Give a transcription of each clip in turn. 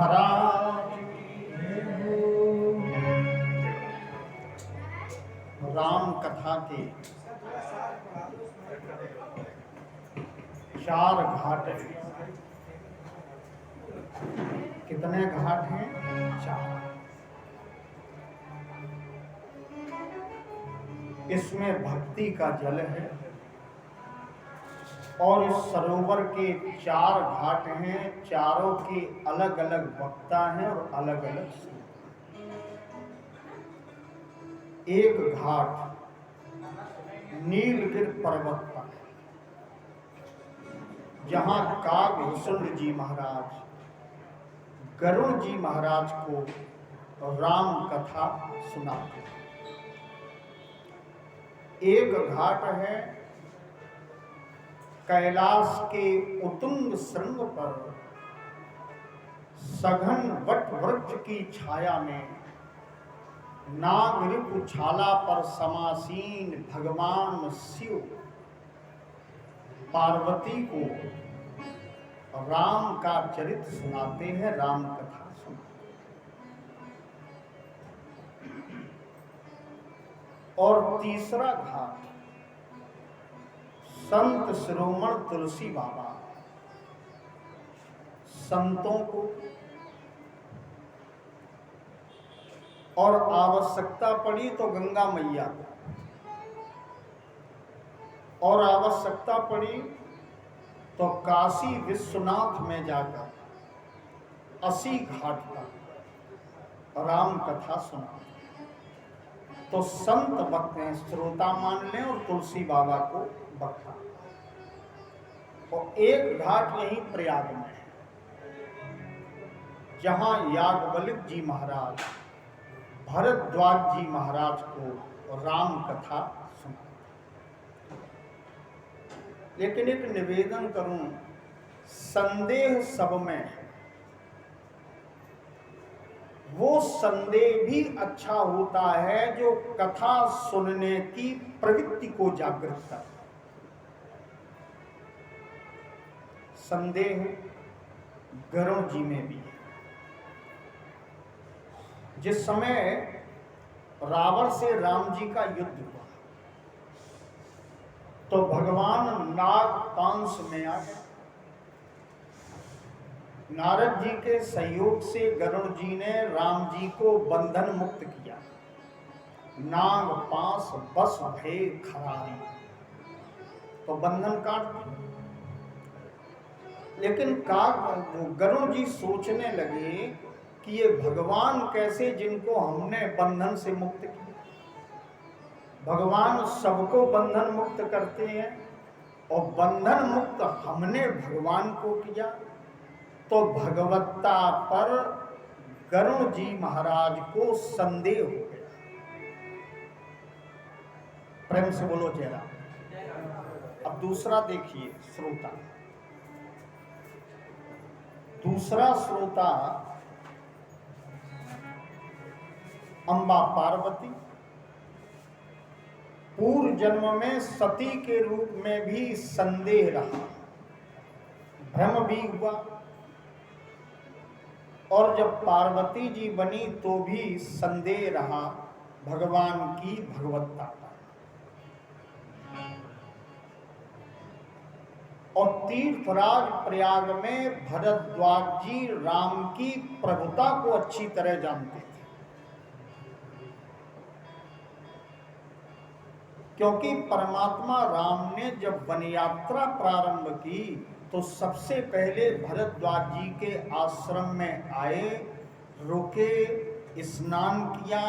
महाराज राम कथा के 4 घाट हैं। कितने घाट हैं? 4। इसमें भक्ति का जल है और इस सरोवर के 4 घाट हैं। चारों के अलग अलग वक्ता हैं और अलग अलग स्वरूप। एक घाट नीलगिर पर्वत पर, जहां कागभूषण जी महाराज गरुड़ जी महाराज को राम कथा सुनाते। एक घाट है कैलाश के उत्तुंग श्रृंग पर सघन वट वृक्ष की छाया में नागरिक छाला पर समासीन भगवान शिव पार्वती को राम का चरित्र सुनाते हैं, राम कथा सुनाते हैं। और तीसरा घाट संत शिरोमण तुलसी बाबा संतों को और आवश्यकता पड़ी तो गंगा मैया को और आवश्यकता पड़ी तो काशी विश्वनाथ में जाकर 80 घाट तक राम कथा सुना। तो संत बकते हैं, श्रोता मान लें, और तुलसी बाबा को बकता। और एक घाट यहीं प्रयाग में है, जहां याज्ञवल्क्य जी महाराज भरद्वाज जी महाराज को राम कथा सुना। लेकिन एक निवेदन करूं, संदेह सब में है। वो संदेह भी अच्छा होता है जो कथा सुनने की प्रवृत्ति को जागृत करता है। संदेह गरुड़ जी में भी है। जिस समय रावण से राम जी का युद्ध हुआ तो भगवान नाग पांस में आ गए। नारद जी के सहयोग से गरुड़ जी ने राम जी को बंधन मुक्त किया। नाग पांस बस भय खरारी, तो बंधन काट दिया। लेकिन गरुड़ जी सोचने लगे कि ये भगवान कैसे, जिनको हमने बंधन से मुक्त किया। भगवान सबको बंधन मुक्त करते हैं और बंधन मुक्त हमने भगवान को किया। तो भगवत्ता पर गरुड़ जी महाराज को संदेह हो गया। प्रेम से बोलो जय राम। अब दूसरा देखिए श्रोता। दूसरा श्रोता अंबा पार्वती पूर्व जन्म में सती के रूप में भी संदेह रहा, भ्रम भी हुआ, और जब पार्वती जी बनी तो भी संदेह रहा भगवान की भगवत्ता का। और तीर्थराज प्रयाग में भरद्वाज जी राम की प्रभुता को अच्छी तरह जानते थे, क्योंकि परमात्मा राम ने जब वन यात्रा प्रारंभ की तो सबसे पहले भरद्वाज जी के आश्रम में आए, रुके, स्नान किया,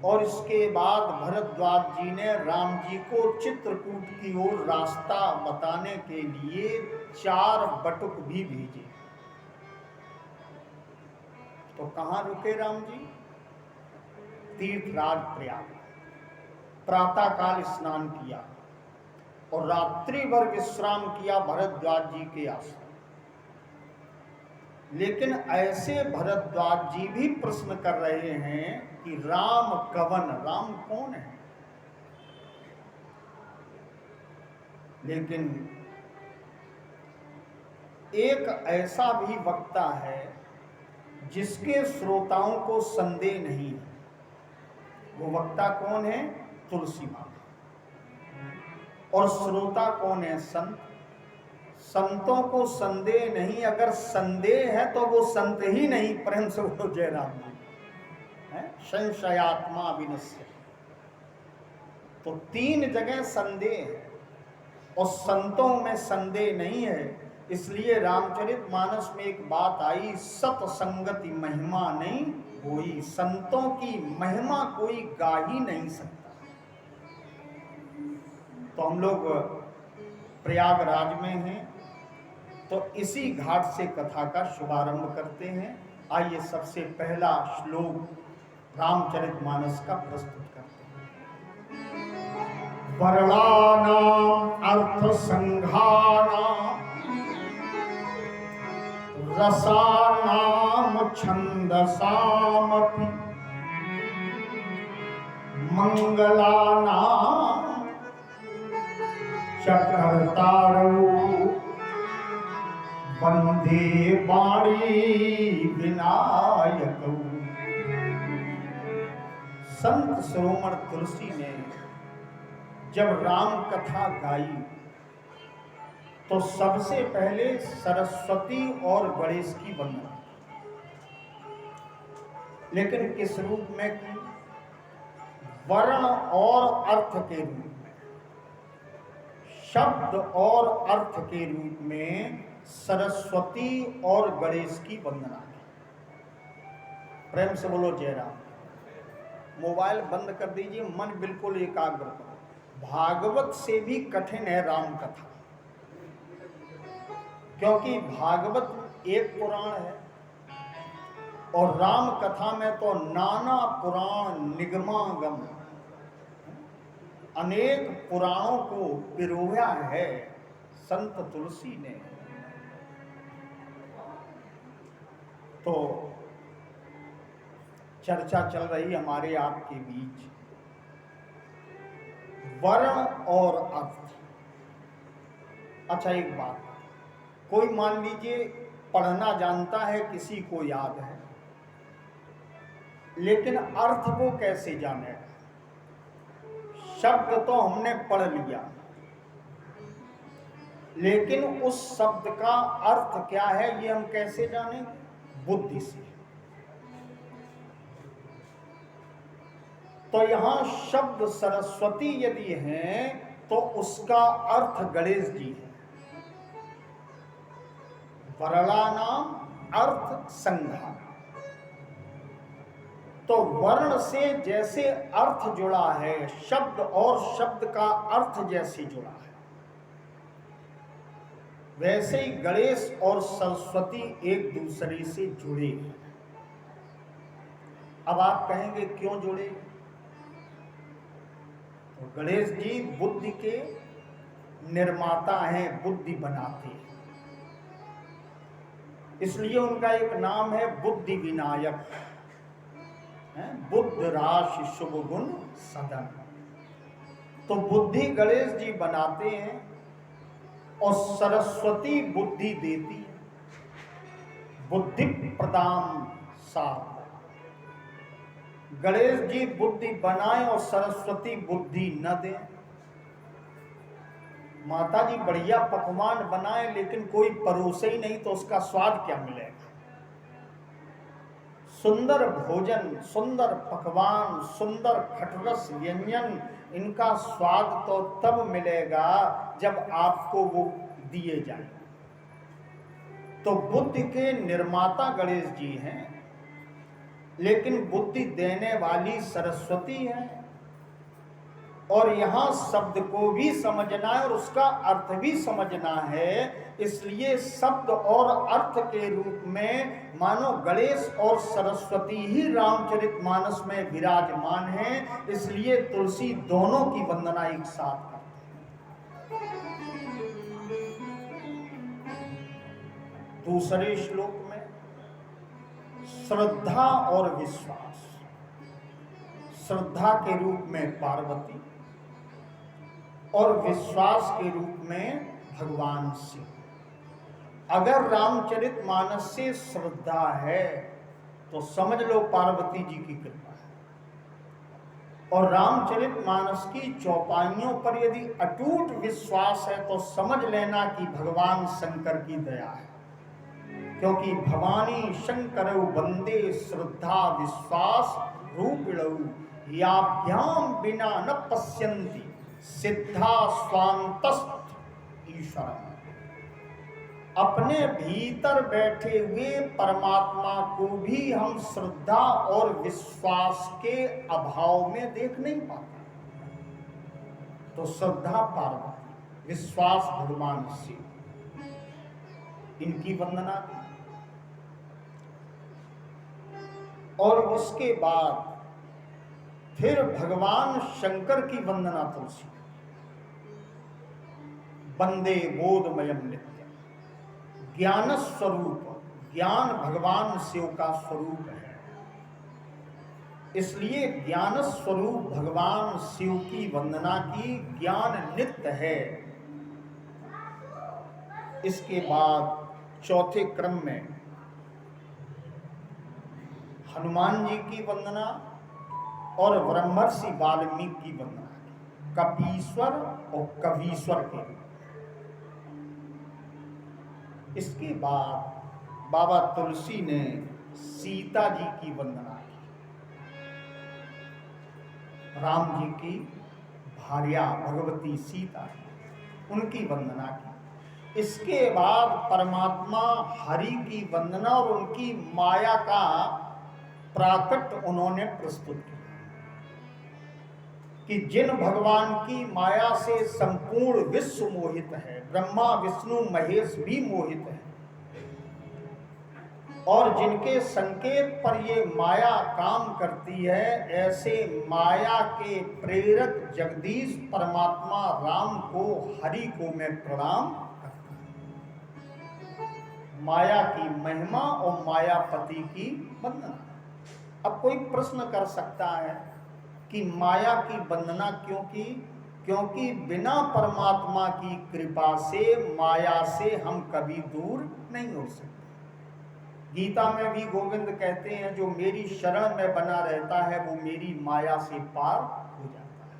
और इसके बाद भरद्वाज जी ने राम जी को चित्रकूट की ओर रास्ता बताने के लिए 4 बटुक भी भेजे। तो कहाँ रुके राम जी? तीर्थराज प्रयाग। प्रातः काल स्नान किया और रात्रि भर विश्राम किया भरद्वाज जी के आश्रम। लेकिन ऐसे भरद्वाज जी भी प्रश्न कर रहे हैं कि राम कवन, राम कौन है? लेकिन एक ऐसा भी वक्ता है जिसके श्रोताओं को संदेह नहीं है। वो वक्ता कौन है? तुलसी माता। और श्रोता कौन है? संत। संतों को संदेह नहीं, अगर संदेह है तो वो संत ही नहीं। प्रेम से बोलो जय राम जी। संशयात्मा विनश्य। तो 3 जगह संदेह है और संतों में संदेह नहीं है। इसलिए रामचरितमानस में एक बात आई, सत्संगति महिमा नहीं होई। संतों की महिमा कोई गा ही नहीं सकता। तो हम लोग प्रयागराज में हैं, तो इसी घाट से कथा का शुभारंभ करते हैं। आइए सबसे पहला श्लोक रामचरितमानस का प्रस्तुत करते हैं। वर्णानाम अर्थ संघानाम रसानाम छंदसामपि मंगलानाम चक्रतारो वंदे वाणी विनायक। संत शिरोमणि तुलसी ने जब राम कथा गाई तो सबसे पहले सरस्वती और गणेश की वंदना, लेकिन किस रूप में की? वर्ण और अर्थ के रूप में, शब्द और अर्थ के रूप में सरस्वती और गणेश की वंदना की। प्रेम से बोलो जय राम। मोबाइल बंद कर दीजिए, मन बिल्कुल एकाग्र करो। भागवत से भी कठिन है राम कथा, क्योंकि भागवत एक पुराण है और राम कथा में तो नाना पुराण निगमागम, अनेक पुराणों को पिरोया है संत तुलसी ने। तो चर्चा चल रही हमारे आपके बीच वर्ण और अर्थ। अच्छा एक बात, कोई मान लीजिए पढ़ना जानता है, किसी को याद है, लेकिन अर्थ को कैसे जाने? शब्द तो हमने पढ़ लिया, लेकिन उस शब्द का अर्थ क्या है ये हम कैसे जानें? बुद्धि से। तो यहां शब्द सरस्वती यदि है तो उसका अर्थ गणेश जी है। वर्णानाम अर्थ संघान। तो वर्ण से जैसे अर्थ जुड़ा है, शब्द और शब्द का अर्थ जैसे जुड़ा है, वैसे ही गणेश और सरस्वती एक दूसरे से जुड़े हैं। अब आप कहेंगे क्यों जुड़े? तो गणेश जी बुद्धि के निर्माता हैं, बुद्धि बनाते हैं, इसलिए उनका एक नाम है बुद्धि विनायक, बुद्ध राशि शुभ गुण सदन। तो बुद्धि गणेश जी बनाते हैं और सरस्वती बुद्धि देती है। बुद्धि प्रदान साथ, गणेश जी बुद्धि बनाए और सरस्वती बुद्धि न दे। माता जी बढ़िया पकवान बनाए लेकिन कोई परोसे ही नहीं तो उसका स्वाद क्या मिलेगा? सुंदर भोजन, सुंदर पकवान, सुंदर खटरस व्यंजन, इनका स्वाद तो तब मिलेगा जब आपको वो दिए जाए। तो बुद्धि के निर्माता गणेश जी हैं, लेकिन बुद्धि देने वाली सरस्वती है। और यहाँ शब्द को भी समझना है और उसका अर्थ भी समझना है। इसलिए शब्द और अर्थ के रूप में मानो गणेश और सरस्वती ही रामचरितमानस में विराजमान हैं। इसलिए तुलसी दोनों की वंदना एक साथ करते हैं। दूसरे श्लोक में श्रद्धा और विश्वास, श्रद्धा के रूप में पार्वती और विश्वास के रूप में भगवान शिव। अगर रामचरितमानस से श्रद्धा है तो समझ लो पार्वती जी की कृपा है। और रामचरितमानस की चौपाइयों पर यदि अटूट विश्वास है तो समझ लेना कि भगवान शंकर की दया है, क्योंकि भवानी शंकर वंदे श्रद्धा विश्वास रूपिणौ याभ्याम बिना न पश्यन्ति सिद्धा स्वांतस्थ ईश्वर। अपने भीतर बैठे हुए परमात्मा को भी हम श्रद्धा और विश्वास के अभाव में देख नहीं पाते। तो श्रद्धा पार्वती, विश्वास भगवान शिव, इनकी वंदना की। और उसके बाद फिर भगवान शंकर की वंदना तुलसी, वंदे बोधमयम नित्यम, ज्ञान स्वरूप, ज्ञान भगवान शिव का स्वरूप है, इसलिए ज्ञान स्वरूप भगवान शिव की वंदना की। ज्ञान नित्य है। इसके बाद चौथे क्रम में हनुमान जी की वंदना और ब्रह्मर्षि वाल्मीकि की वंदना, कपीश्वर और कवीश्वर के रूप। इसके बाद बाबा तुलसी ने सीता जी की वंदना की, राम जी की भार्या भगवती सीता, उनकी वंदना की। इसके बाद परमात्मा हरि की वंदना और उनकी माया का प्राकट उन्होंने प्रस्तुत किया कि जिन भगवान की माया से संपूर्ण विश्व मोहित है, ब्रह्मा विष्णु महेश भी मोहित है, और जिनके संकेत पर ये माया काम करती है, ऐसे माया के प्रेरक जगदीश परमात्मा राम को, हरि को मैं प्रणाम करता हूं। माया की महिमा और मायापति की वंदना। अब कोई प्रश्न कर सकता है कि माया की वंदना क्यों की? क्योंकि बिना परमात्मा की कृपा से माया से हम कभी दूर नहीं हो सकते। गीता में भी गोविंद कहते हैं, जो मेरी शरण में बना रहता है वो मेरी माया से पार हो जाता है।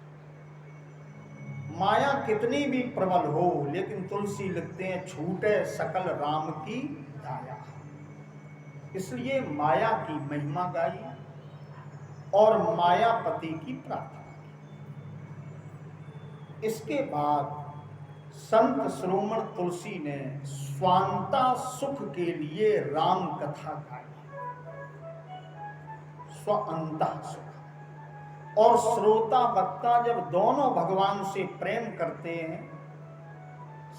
माया कितनी भी प्रबल हो, लेकिन तुलसी लिखते हैं, छूटे सकल राम की दाया। इसलिए माया की महिमा गाई और मायापति की प्रार्थना की। इसके बाद संत श्रोमण तुलसी ने स्वांता सुख के लिए राम कथा गाई, स्वांता सुख। और श्रोता वक्ता जब दोनों भगवान से प्रेम करते हैं,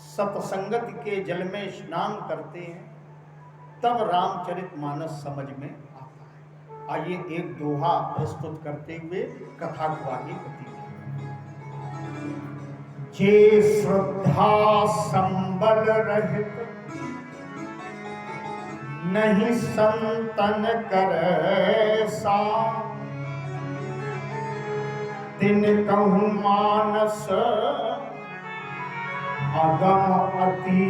सत्संगत के जल में स्नान करते हैं, तब रामचरितमानस समझ में आता है। आइए एक दोहा प्रस्तुत करते हुए कथा को आगे बढ़ते हैं। जे श्रद्धा संबल रहित नहीं संतन करे सा, तिन कहूँ मानस अगम अति,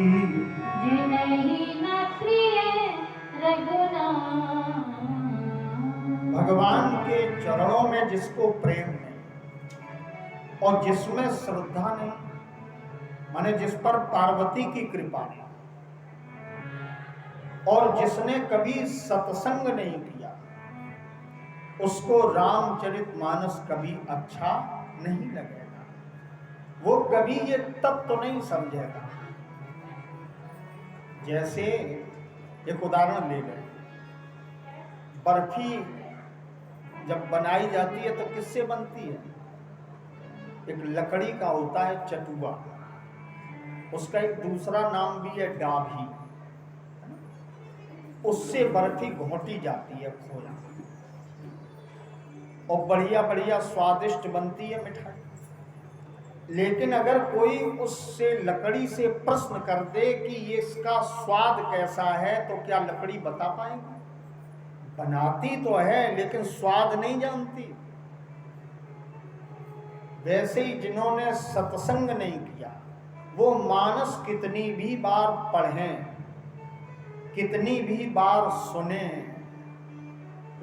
भगवान के चरणों में जिसको प्रेम नहीं और जिसमें श्रद्धा नहीं, माने जिस पर पार्वती की कृपा नहीं, और जिसने कभी सत्संग नहीं किया, उसको रामचरितमानस कभी अच्छा नहीं लगेगा। वो कभी ये तत्व तो नहीं समझेगा। जैसे एक उदाहरण ले लें, बर्फी जब बनाई जाती है तो किससे बनती है? एक लकड़ी का होता है चटुआ, उसका एक दूसरा नाम भी है डाभी। उससे बर्फी घोंटी जाती है, खोया, और बढ़िया बढ़िया स्वादिष्ट बनती है मिठाई। लेकिन अगर कोई उससे लकड़ी से प्रश्न कर दे कि ये इसका स्वाद कैसा है, तो क्या लकड़ी बता पाएगी? बनाती तो है लेकिन स्वाद नहीं जानती। वैसे ही जिन्होंने सत्संग नहीं किया, वो मानस कितनी भी बार पढ़ें, कितनी भी बार सुने,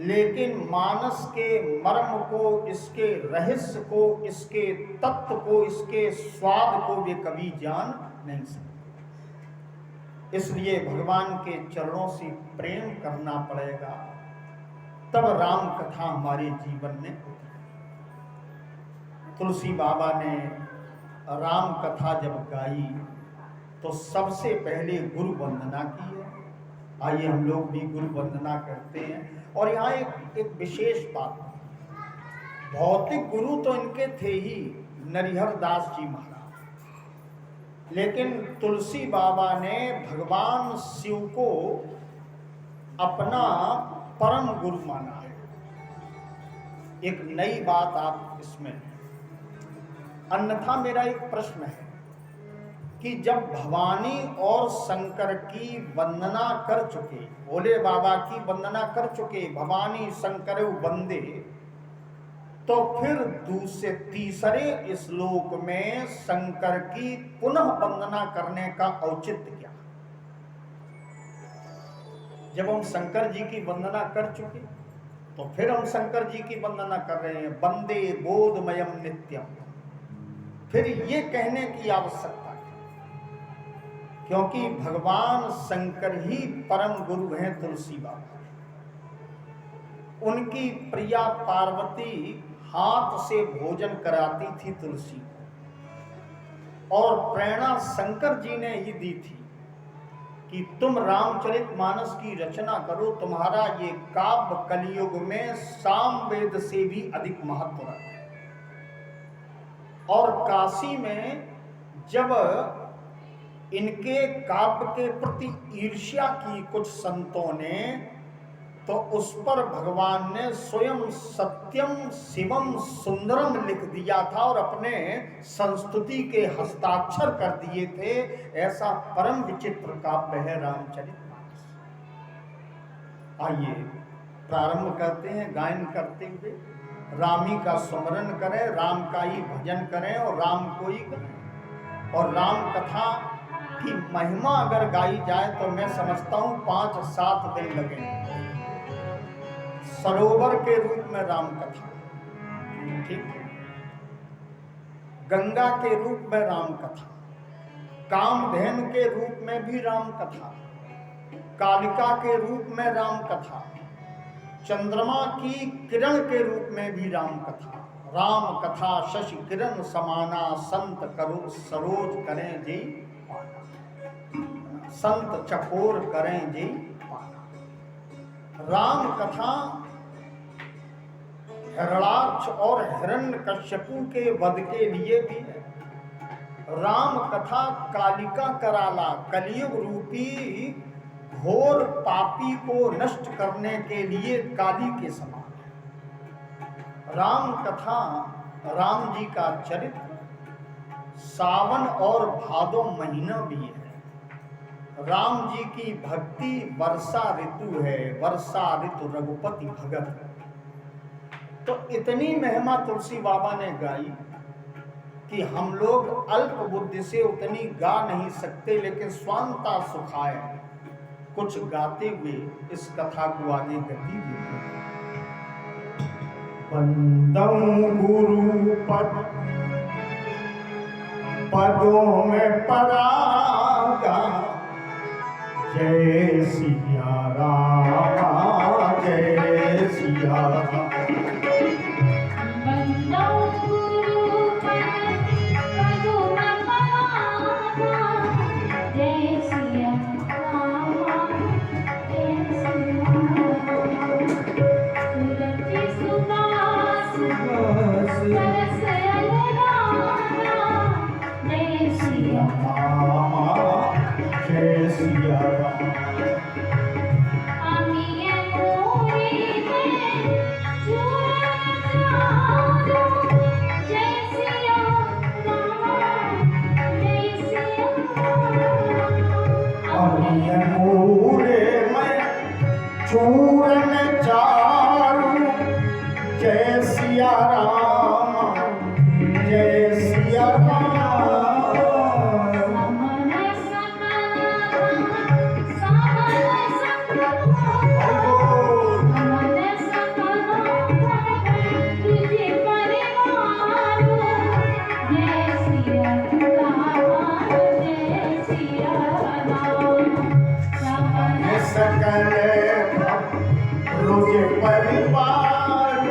लेकिन मानस के मर्म को, इसके रहस्य को, इसके तत्व को, इसके स्वाद को वे कभी जान नहीं सकते। इसलिए भगवान के चरणों से प्रेम करना पड़ेगा, तब राम कथा हमारे जीवन में होती है। तुलसी बाबा ने राम कथा जब गाई तो सबसे पहले गुरु वंदना की है। आइए हम लोग भी गुरु वंदना करते हैं। और यहाँ एक विशेष बात, भौतिक गुरु तो इनके थे ही, नरिहर दास जी महाराज, लेकिन तुलसी बाबा ने भगवान शिव को अपना परम गुरु माना है। एक नई बात आप इसमें, अन्यथा मेरा एक प्रश्न है कि जब भवानी और शंकर की वंदना कर चुके, भोले बाबा की वंदना कर चुके, भवानी शंकर वंदे, तो फिर दूसरे तीसरे श्लोक में शंकर की पुनः वंदना करने का औचित्य क्या? जब हम शंकर जी की वंदना कर चुके तो फिर हम शंकर जी की वंदना कर रहे हैं, वंदे बोधमयम नित्यम। फिर ये कहने की आवश्यकता है, क्योंकि भगवान शंकर ही परम गुरु हैं तुलसी बाबा। उनकी प्रिया पार्वती हाथ से भोजन कराती थी तुलसी को, और प्रेरणा शंकर जी ने ही दी थी कि तुम रामचरितमानस की रचना करो, तुम्हारा ये काव्य कलयुग में सामवेद से भी अधिक महत्व रखता है। और काशी में जब इनके काव्य के प्रति ईर्ष्या की कुछ संतों ने, तो उस पर भगवान ने स्वयं सत्यम शिवम सुंदरम लिख दिया था और अपने संस्तुति के हस्ताक्षर कर दिए थे। ऐसा परम विचित्र काव्य है रामचरितमानस। आइए प्रारंभ करते हैं गायन करते हुए। रामी का स्मरण करें, राम का ही भजन करें और राम को ही करें। और राम कथा की महिमा अगर गाई जाए तो मैं समझता हूँ 5-7 दिन लगेंगे। सरोवर के रूप में राम कथा, ठीक है, गंगा के रूप में राम कथा, कामधेनु के रूप में भी राम कथा, कालिका के रूप में राम कथा, चंद्रमा की किरण के रूप में भी राम कथा। राम कथा शशि किरण समाना, संत करो सरोज करें जी पाना, संत चकोर करें जी पाना। राम कथा हिरणाक्ष और हिरण्यकश्यपु के वध के लिए भी है। राम कथा कालिका कराला, कलियुग रूपी घोर पापी को नष्ट करने के लिए काली के समान है। राम कथा राम जी का चरित्र सावन और भादो महीना भी है। राम जी की भक्ति वर्षा ऋतु है, वर्षा ऋतु रघुपति भगत है। तो इतनी महिमा तुलसी बाबा ने गाई कि हम लोग अल्प बुद्धि से उतनी गा नहीं सकते, लेकिन स्वांता सुखाए कुछ गाते हुए इस कथा को आगे गति देते हैं। बंदम गुरु पद पदों में परागा, जय सिया राम, जय सिया राम। I'm रोज परिवार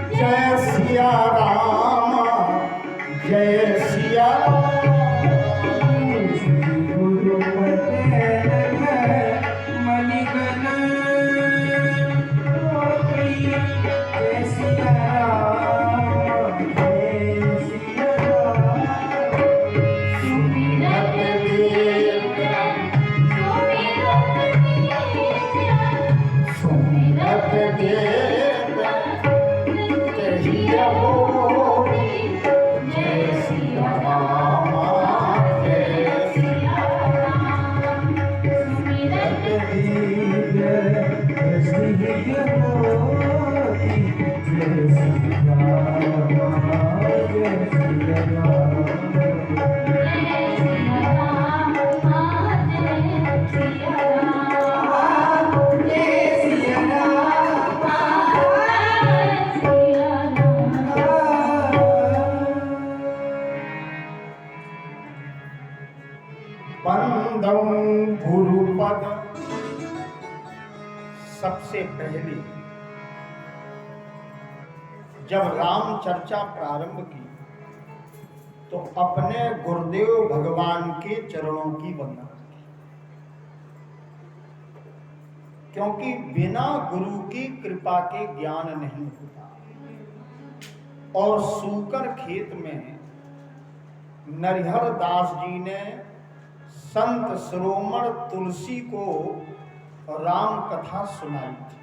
जय सिया राम जय सिया सबसे पहले जब राम चर्चा प्रारंभ की तो अपने गुरुदेव भगवान के चरणों की वंदना की, क्योंकि बिना गुरु की कृपा के ज्ञान नहीं होता। और सूकर खेत में नरिहर दास जी ने संत शिरोमण तुलसी को राम कथा सुनाई थी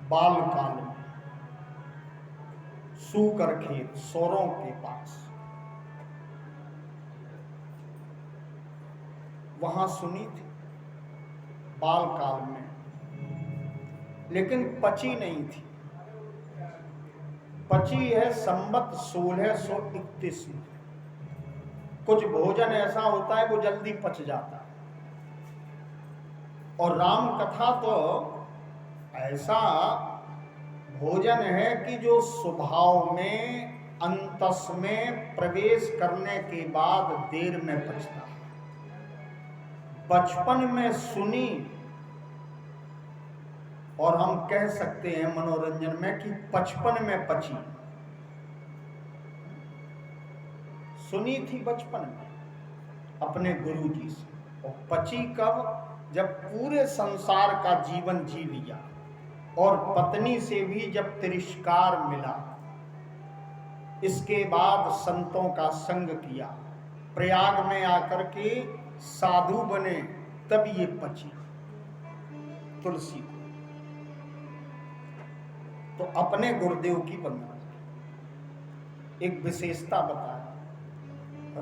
बाल काल में, सूकर खेत सोरों के पास। वहां सुनी थी बाल काल में, लेकिन पची नहीं थी। पची है संवत 1631 में। कुछ भोजन ऐसा होता है वो जल्दी पच जाता है, और राम कथा तो ऐसा भोजन है कि जो स्वभाव में अंतस में प्रवेश करने के बाद देर में पचता है। बचपन में सुनी, और हम कह सकते हैं मनोरंजन में कि 55 में पची। सुनी थी बचपन में अपने गुरु जी से, और पची कब? जब पूरे संसार का जीवन जी लिया और पत्नी से भी जब तिरस्कार मिला, इसके बाद संतों का संग किया, प्रयाग में आकर के साधु बने, तब ये पची तुलसी को। तो अपने गुरुदेव की वंदना। एक विशेषता बताया,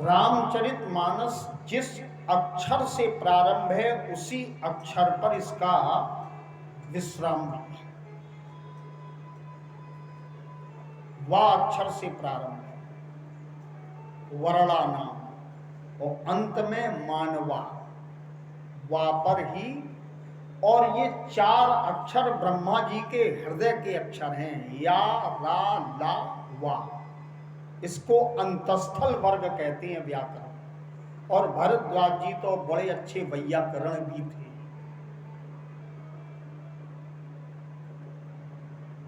रामचरितमानस जिस अक्षर से प्रारंभ है उसी अक्षर पर इसका विश्राम है। वा अक्षर से प्रारंभ है, वरड़ा नाम, और अंत में मानवा, वा पर ही। और ये 4 अक्षर ब्रह्मा जी के हृदय के अक्षर हैं, या, रा, ला, वा। इसको अंतस्थल वर्ग कहते हैं व्याकरण। और भरद्वाज जी तो बड़े अच्छे वैयाकरण भी थे।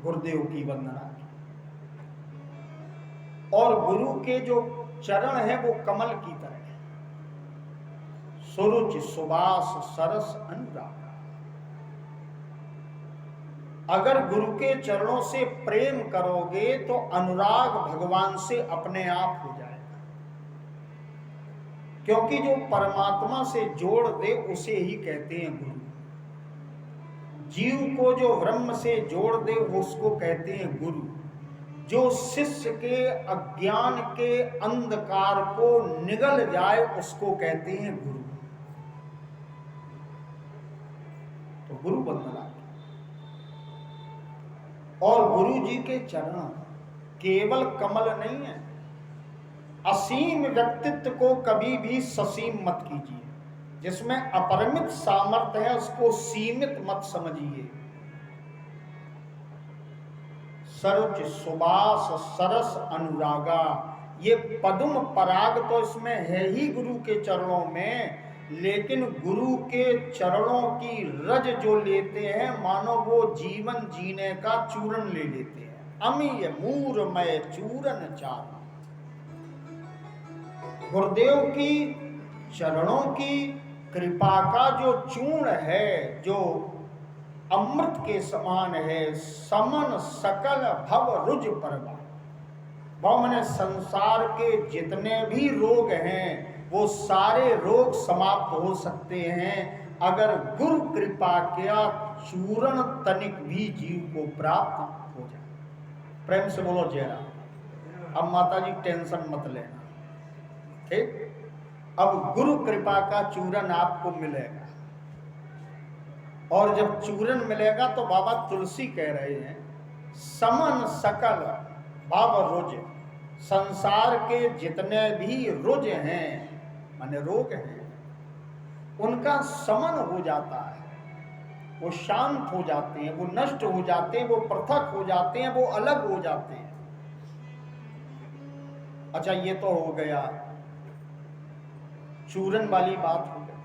गुरुदेव की वंदना की। और गुरु के जो चरण हैं वो कमल की तरह है, सुरुचि सुबास सरस अनुराग। अगर गुरु के चरणों से प्रेम करोगे तो अनुराग भगवान से अपने आप हो जाएगा, क्योंकि जो परमात्मा से जोड़ दे उसे ही कहते हैं गुरु। जीव को जो ब्रह्म से जोड़ दे उसको कहते हैं गुरु। जो शिष्य के अज्ञान के अंधकार को निगल जाए उसको कहते हैं गुरु। तो गुरु बदला। और गुरु जी के चरण केवल कमल नहीं है। असीम व्यक्तित्व को कभी भी ससीम मत कीजिए। जिसमें अपरिमित सामर्थ्य है उसको सीमित मत समझिए। सरोज सुबास सरस अनुरागा, ये पद्म पराग तो इसमें है ही गुरु के चरणों में, लेकिन गुरु के चरणों की रज जो लेते हैं मानो वो जीवन जीने का चूरन ले लेते हैं। अमीय मूरमय चूरन चार। गुरुदेव की चरणों की कृपा का जो चूर्ण है, जो अमृत के समान है, समन सकल भव रुज परवा। भाव मैंने संसार के जितने भी रोग हैं वो सारे रोग समाप्त हो सकते हैं अगर गुरु कृपा का चूर्ण तनिक भी जीव को प्राप्त हो जाए। प्रेम से बोलो जय राम। अब माता जी टेंशन मत लेना, ठीक। अब गुरु कृपा का चूर्ण आपको मिलेगा, और जब चूरन मिलेगा तो बाबा तुलसी कह रहे हैं समन सकल भव रुज। संसार के जितने भी रुज हैं माने रोग हैं, उनका समन हो जाता है, वो शांत हो जाते हैं, वो नष्ट हो जाते हैं, वो पृथक हो जाते हैं, वो अलग हो जाते हैं। अच्छा, ये तो हो गया चूरन वाली बात हो गई।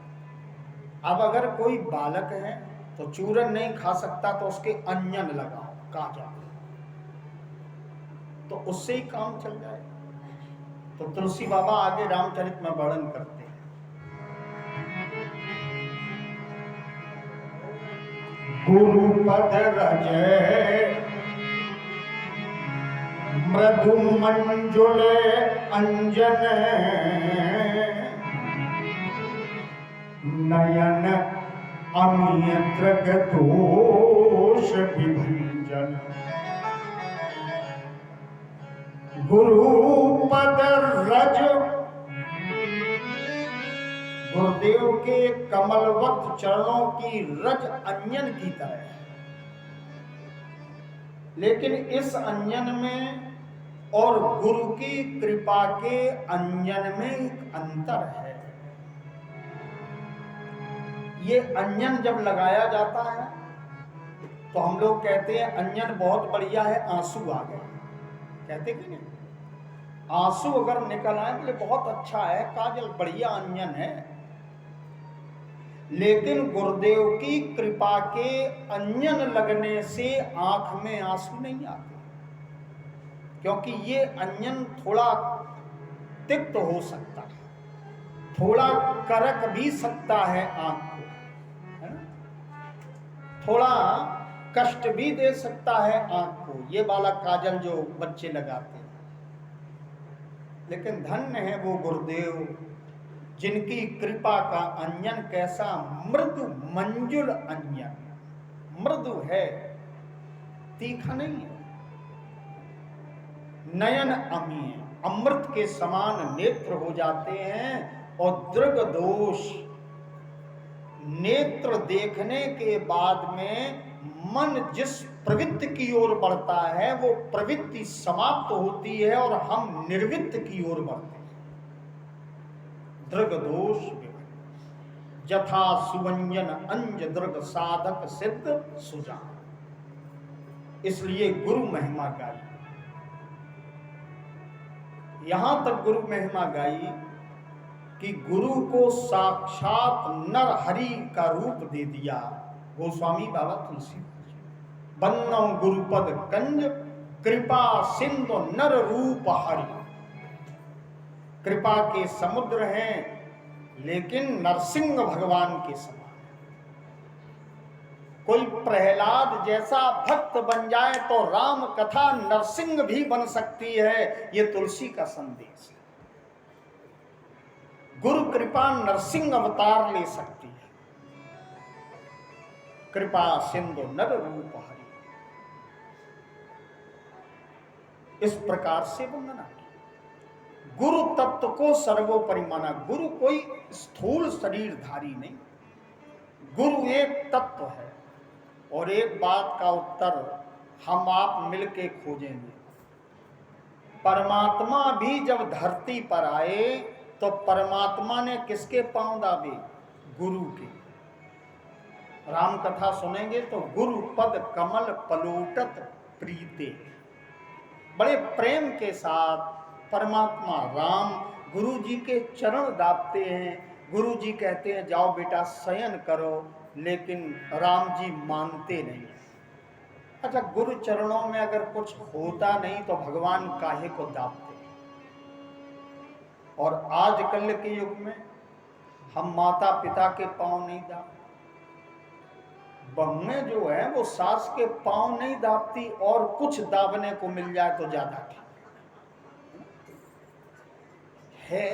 अब अगर कोई बालक है तो चूरन नहीं खा सकता तो उसके अंजन लगाओ, काजा, तो उससे ही काम चल जाए। तो तुलसी बाबा आगे रामचरित में वर्णन करते हैं। गुरु पद रज मृदु मंजुल अंजन, नयन अमीय दोष विभंजन। गुरु पद रज, गुरुदेव के कमलवत चरणों की रज अंजन की तरह है, लेकिन इस अंजन में और गुरु की कृपा के अंजन में एक अंतर है। ये अंजन जब लगाया जाता है तो हम लोग कहते हैं अंजन बहुत बढ़िया है, आंसू आ गए, कहते कि नहीं? आंसू अगर निकल आए बोले बहुत अच्छा है, काजल बढ़िया अंजन है। लेकिन गुरुदेव की कृपा के अंजन लगने से आंख में आंसू नहीं आते, क्योंकि ये अंजन थोड़ा तिक्त हो सकता है, थोड़ा करक भी सकता है आंख को, है ना? थोड़ा कष्ट भी दे सकता है आंख को, ये वाला काजल जो बच्चे लगाते हैं। लेकिन धन्य है वो गुरुदेव जिनकी कृपा का अंजन कैसा मृदु मंजुल अंजन, मृदु है, तीखा नहीं है। नयन अमीय, अमृत के समान नेत्र हो जाते हैं, और दृग दोष, नेत्र देखने के बाद में मन जिस प्रवृत्ति की ओर बढ़ता है वो प्रवृत्ति समाप्त होती है और हम निर्वृत्त की ओर बढ़ते हैं। दृग दोष जथा सुवंजन अंज दृग साधक सिद्ध सुजान। इसलिए गुरु महिमा गाई, यहां तक गुरु महिमा गाई कि गुरु को साक्षात नर हरि का रूप दे दिया गोस्वामी बाबा तुलसी। बन्नो गुरुपद कंज कृपा सिंधु नर रूप हरि। कृपा के समुद्र हैं लेकिन नरसिंह भगवान के समान। कोई प्रहलाद जैसा भक्त बन जाए तो राम कथा नरसिंह भी बन सकती है। ये तुलसी का संदेश है। गुरु कृपा नरसिंह अवतार ले सकती है। कृपा सिंधु नर रूप हरि। इस प्रकार से वंदना की। गुरु तत्व को सर्वोपरि माना। गुरु कोई स्थूल शरीरधारी नहीं, गुरु एक तत्व है। और एक बात का उत्तर हम आप मिलके खोजेंगे। परमात्मा भी जब धरती पर आए तो परमात्मा ने किसके पांव दाबे? गुरु के। राम कथा सुनेंगे तो गुरु पद कमल पलोटत प्रीते, बड़े प्रेम के साथ परमात्मा राम गुरु जी के चरण दाबते हैं। गुरु जी कहते हैं जाओ बेटा शयन करो, लेकिन राम जी मानते नहीं। अच्छा, गुरु चरणों में अगर कुछ होता नहीं तो भगवान काहे को दाबते? और आजकल के युग में हम माता पिता के पांव नहीं दाबते, बहुएं जो है वो सास के पांव नहीं दाबती, और कुछ दाबने को मिल जाए तो ज्यादा ठीक है।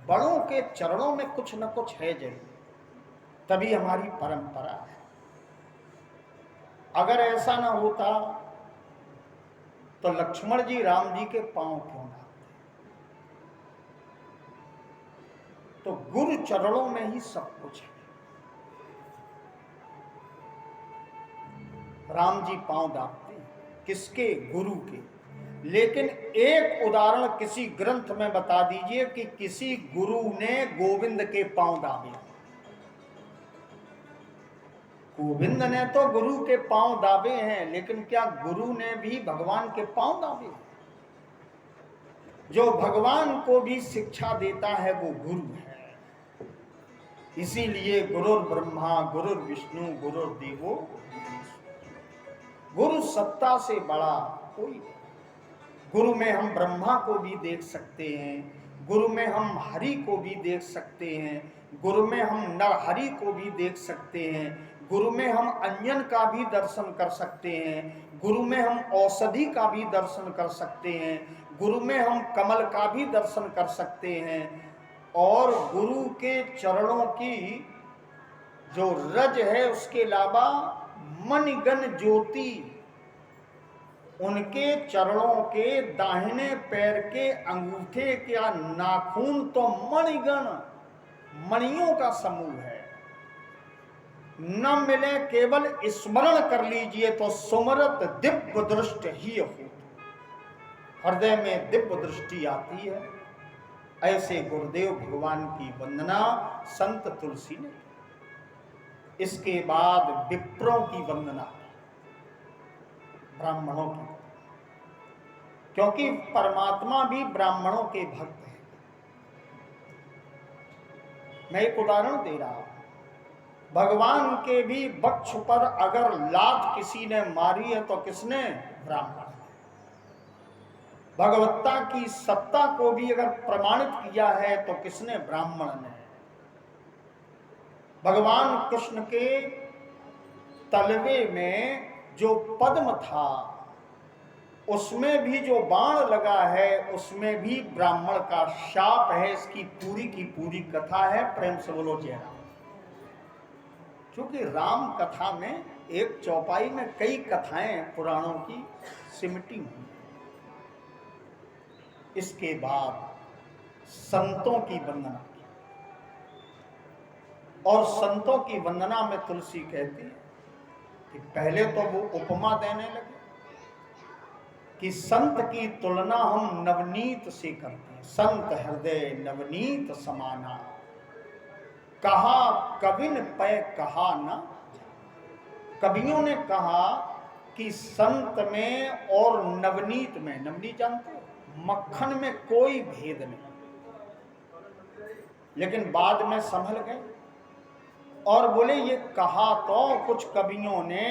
बड़ों के चरणों में कुछ न कुछ है जरूर, तभी हमारी परंपरा है। अगर ऐसा ना होता तो लक्ष्मण जी राम जी के पांव क्यों दाबते? तो गुरु चरणों में ही सब कुछ है। राम जी पांव दाबते हैं किसके? गुरु के। लेकिन एक उदाहरण किसी ग्रंथ में बता दीजिए कि किसी गुरु ने गोविंद के पांव दाबे। गोविंद ने तो गुरु के पांव दाबे हैं, लेकिन क्या गुरु ने भी भगवान के पांव दाबे? जो भगवान को भी शिक्षा देता है वो गुरु है। इसीलिए गुरुर ब्रह्मा गुरुर विष्णु गुरुर देवो, गुरु सत्ता से बड़ा कोई नहीं। गुरु में हम ब्रह्मा को भी देख सकते हैं, गुरु में हम हरि को भी देख सकते हैं, गुरु में हम नरहरि को भी देख सकते हैं, गुरु में हम अंजन का भी दर्शन कर सकते हैं, गुरु में हम औषधि का भी दर्शन कर सकते हैं, गुरु में हम कमल का भी दर्शन कर सकते हैं। और गुरु के चरणों की जो रज है उसके अलावा मणिगण ज्योति, उनके चरणों के दाहिने पैर के अंगूठे का नाखून तो मणिगण, मणियों का समूह है। न मिले केवल स्मरण कर लीजिए तो सुमरत दिव्य दृष्टि ही हो, हृदय में दिव्य दृष्टि आती है। ऐसे गुरुदेव भगवान की वंदना संत तुलसी ने। इसके बाद विप्रों की वंदना, ब्राह्मणों की, क्योंकि परमात्मा भी ब्राह्मणों के भक्त हैं। मैं एक उदाहरण दे रहा हूं। भगवान के भी वक्ष पर अगर लात किसी ने मारी है तो किसने? ब्राह्मण। भगवत्ता की सत्ता को भी अगर प्रमाणित किया है तो किसने? ब्राह्मण ने। भगवान कृष्ण के तलवे में जो पद्म था उसमें भी जो बाण लगा है उसमें भी ब्राह्मण का शाप है। इसकी पूरी की पूरी कथा है। प्रेम से बोलो जय राम। क्योंकि राम कथा में एक चौपाई में कई कथाएं पुराणों की सिमटी हुई। इसके बाद संतों की वंदना की, और संतों की वंदना में तुलसी कहती है कि पहले तो वो उपमा देने लगे कि संत की तुलना हम नवनीत से करते हैं। संत हृदय नवनीत समाना, कहा कविन पै कहा ना। कवियों ने कहा कि संत में और नवनीत में, नवनीत जानते हो, मक्खन में कोई भेद नहीं। लेकिन बाद में संभल गए और बोले ये कहा तो कुछ कवियों ने,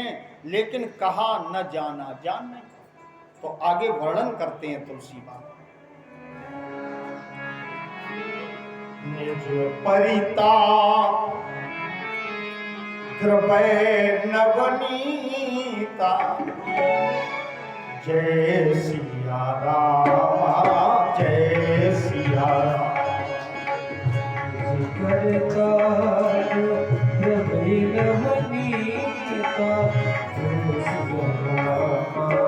लेकिन कहा न जाना जान नहीं। तो आगे वर्णन करते हैं तुलसी बात। निज परिताप कृपय नवनीता। जय सिया राम, जय सिया राम। करता